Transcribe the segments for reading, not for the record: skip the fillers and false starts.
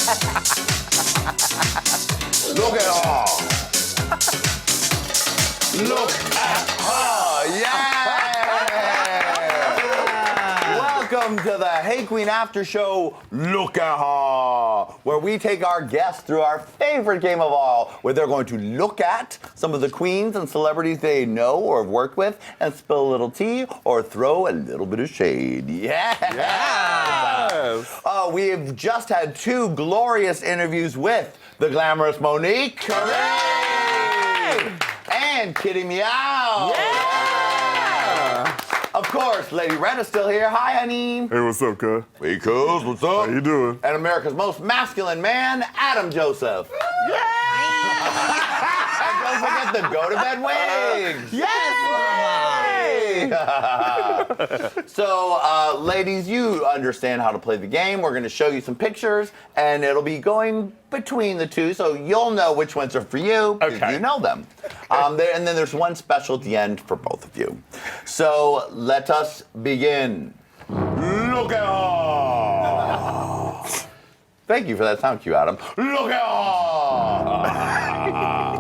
Look at her. Look at her. Yeah. Welcome to the Hey Qween After Show, Look at Her, where we take our guests through our favorite game of all, where they're going to look at some of the queens and celebrities they know or have worked with and spill a little tea or throw a little bit of shade. Yeah. Yes. We have just had 2 glorious interviews with the Glamorous Monique Kitty and Kitty Meow. Yeah. Of course, Lady Red is still here. Hi, honey. Hey, what's up, cuz? Hey, cuz, what's up? How you doing? And America's most masculine man, Adam Joseph. Yeah! And don't forget the go-to-bed wigs. Yes! So, ladies, you understand how to play the game. We're going to show you some pictures, and it'll be going between the 2, so you'll know which ones are for you, because you know them. And then there's one special at the end for both of you. So, let us begin. Look at her! Thank you for that sound cue, Adam. Look at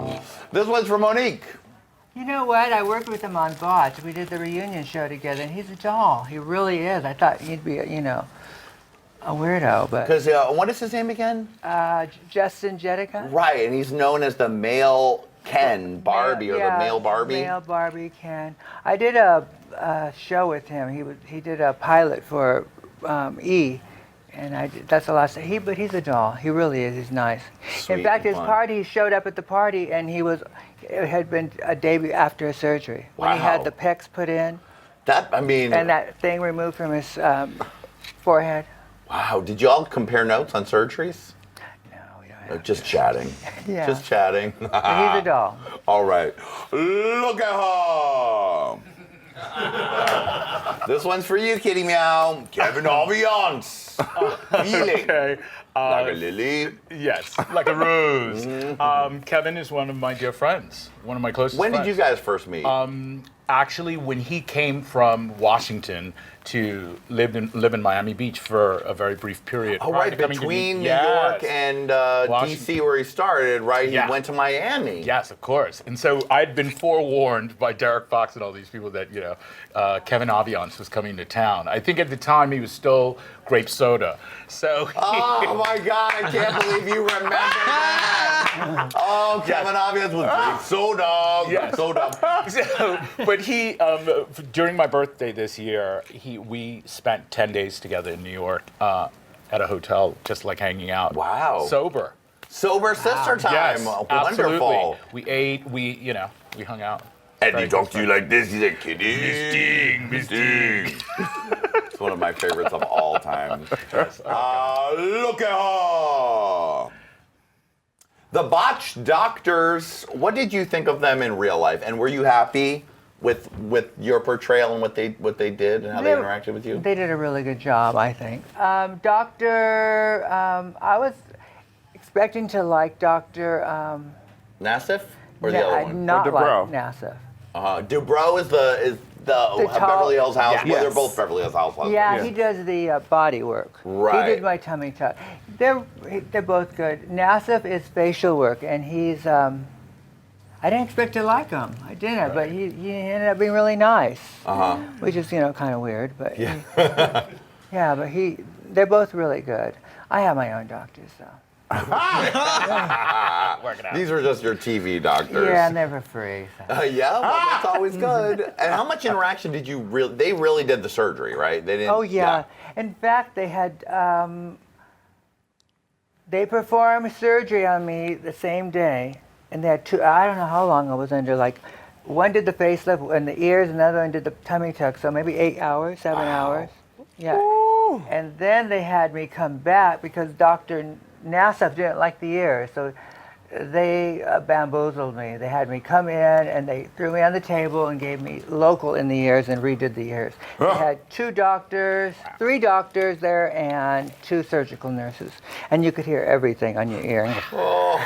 her! This one's for Monique. You know what? I worked with him on Botched. We did the reunion show together, and he's a doll. He really is. I thought he'd be, you know, a weirdo, but... Because, what is his name again? Justin Jedlica. Right, and he's known as the male Ken Barbie, or the male Barbie. Male Barbie Ken. I did a show with him. He did a pilot for E, and that's the last. But he's a doll. He really is. He's nice. Sweet, in fact, his fun. party, he showed up at the party, and it had been a day after his surgery when he had the pecs put in. And that thing removed from his forehead. Wow, did you all compare notes on surgeries? No, we don't have Just chatting. Yeah. Just chatting. He's a doll. All right. Look at her. This one's for you, Kitty Meow. Kevin Aviance. Feeling. Okay. Like a lily. Yes, like a rose. Kevin is one of my dear friends, one of my closest friends. When did you guys first meet? Actually, when he came from Washington to live in Miami Beach for a very brief period. Oh, right, between New York and D.C. where he started, right? He went to Miami. Yes, of course. And so I'd been forewarned by Derek Fox and all these people that, Kevin Aviance was coming to town. I think at the time he was still grape soda. So oh my God, I can't believe you remember that. Oh, Kevin Aviance was grape soda. Yes. Soda. So, but he, during my birthday this year, we spent 10 days together in New York at a hotel, just like hanging out. Wow. Sober. Sober sister time. Yes, Wonderful. absolutely. We ate, we hung out. And he talked to you like this. He said, Kitty. Miss Ding. It's one of my favorites of all time. Look at her. The Botched doctors, what did you think of them in real life? And were you happy with your portrayal and what they did and how they interacted with you? They did a really good job, I think. I was expecting to like Dr. Nassif? Or the other one? Not like Dubrow. Nassif. Dubrow is the Beverly Hills House. Yeah. Well, they're both Beverly Hills Housewives. Yeah, he does the body work. Right. He did my tummy tuck. They're both good. Nassif is facial work, and he's. I didn't expect to like him. I didn't, but he ended up being really nice. Which is kind of weird, but yeah. But they're both really good. I have my own doctors, so. These were just your TV doctors. Yeah, and they're for free. So. Yeah, well, that's always good. And how much interaction did you really? They really did the surgery, right? They didn't. Oh yeah. In fact, they had. They performed surgery on me the same day, and they had 2. I don't know how long I was under. Like, one did the facelift and the ears, and another one did the tummy tuck. So maybe 8 hours, 7 hours. Yeah. Ooh. And then they had me come back because Dr. Nassif didn't like the ears, so they bamboozled me. They had me come in and they threw me on the table and gave me local in the ears and redid the ears. They had 3 doctors there and 2 surgical nurses, and you could hear everything on your ear. Oh,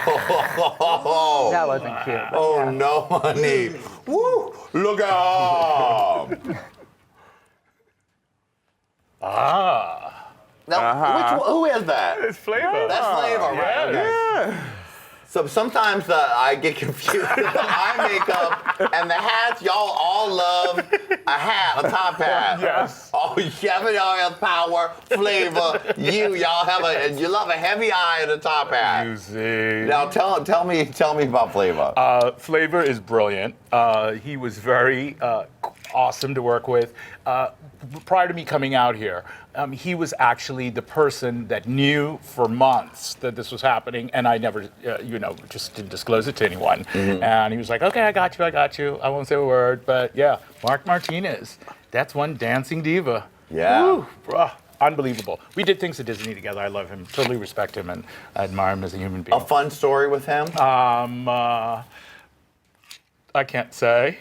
that wasn't cute. Oh yeah. no, honey! Woo! Look out! No, who is that? It's Flava. That's Flava, right? Okay. So sometimes I get confused with the eye makeup and the hats. Y'all all love a hat, a top hat. Yes. Oh, Kevin, y'all have power, flavor. You love a heavy eye and a top hat. Music. Now tell me about Flava. Flava is brilliant. He was very awesome to work with. Prior to me coming out here, he was actually the person that knew for months that this was happening, and I never, just didn't disclose it to anyone. And he was like, "Okay, I got you. I won't say a word." But yeah, Marc Martinez, that's one dancing diva. Yeah. Woo, bruh, unbelievable. We did things at Disney together. I love him, totally respect him, and I admire him as a human being. A fun story with him? I can't say.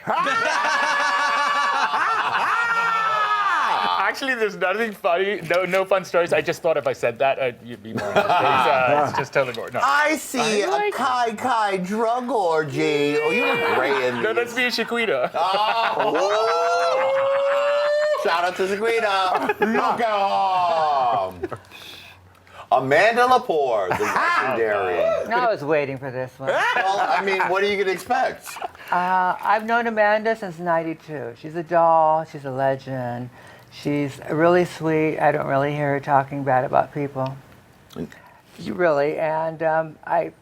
Actually, there's nothing funny, no fun stories. I just thought if I said that, you'd be more interested. It's just totally boring. No. I see a Kai drug orgy. Oh, you look great in No, these. that's me and Shaquita. Oh. Shout out to Zaguita. Look at him. Amanda Lepore, the legendary. No, I was waiting for this one. Well, I mean, what are you going to expect? I've known Amanda since '92. She's a doll. She's a legend. She's really sweet. I don't really hear her talking bad about people. Really. And I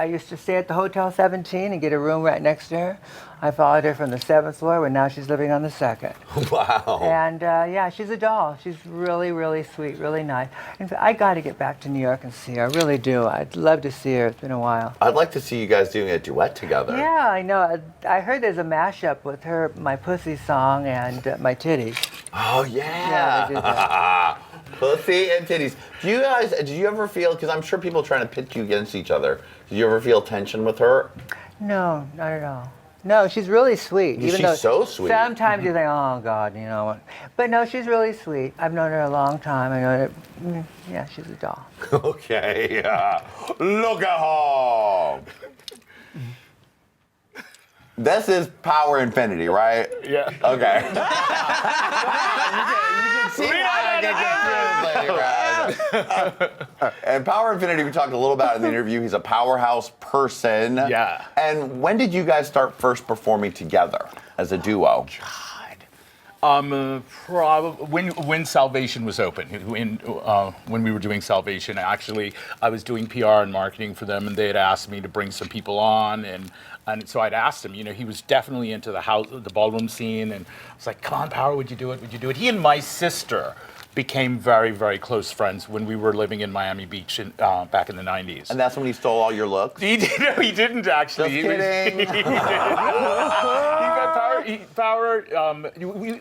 used to stay at the Hotel 17 and get a room right next to her. I followed her from the 7th floor, where now she's living on the 2nd. Wow. And yeah, she's a doll. She's really, really sweet, really nice. In fact, I got to get back to New York and see her. I really do. I'd love to see her. It's been a while. I'd like to see you guys doing a duet together. Yeah, I know. I heard there's a mashup with her, my Pussy song, and my Titties. Oh, Yeah, yeah. they did that. Pussy and titties. Did you ever feel, because I'm sure people are trying to pit you against each other, did you ever feel tension with her? No, not at all. No, she's really sweet. She's so sweet. Sometimes you think, oh, God, you know what. But no, she's really sweet. I've known her a long time. I know that, yeah, she's a doll. Okay. Look at her. This is Power Infinity, right? Yeah. Okay. You can see why I get confused, Lady Red. And Power Infinity, we talked a little about in the interview. He's a powerhouse person. Yeah. And when did you guys start first performing together as a duo? Probably when Salvation was open, when we were doing Salvation, actually, I was doing PR and marketing for them, and they had asked me to bring some people on, and so I'd asked him. He was definitely into the ballroom scene, and I was like, "Come on, Power, would you do it? Would you do it?" He and my sister became very, very close friends when we were living in Miami Beach back in the '90s. And that's when he stole all your looks? He didn't actually. Just kidding. Power,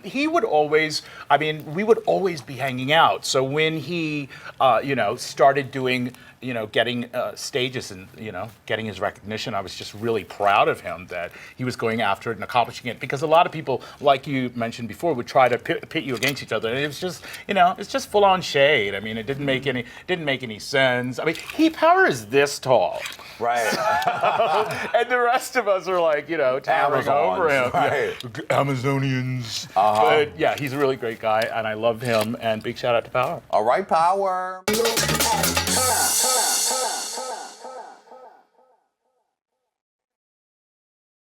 he would always, we would always be hanging out. So when he, started doing, getting stages and, getting his recognition, I was just really proud of him that he was going after it and accomplishing it. Because a lot of people, like you mentioned before, would try to pit you against each other. And it was just, it's just full on shade. It didn't make any sense. Power is this tall. Right. And the rest of us are like, towering over him. Right. Amazonians. But yeah, he's a really great guy, and I love him. And big shout out to Power. All right, Power.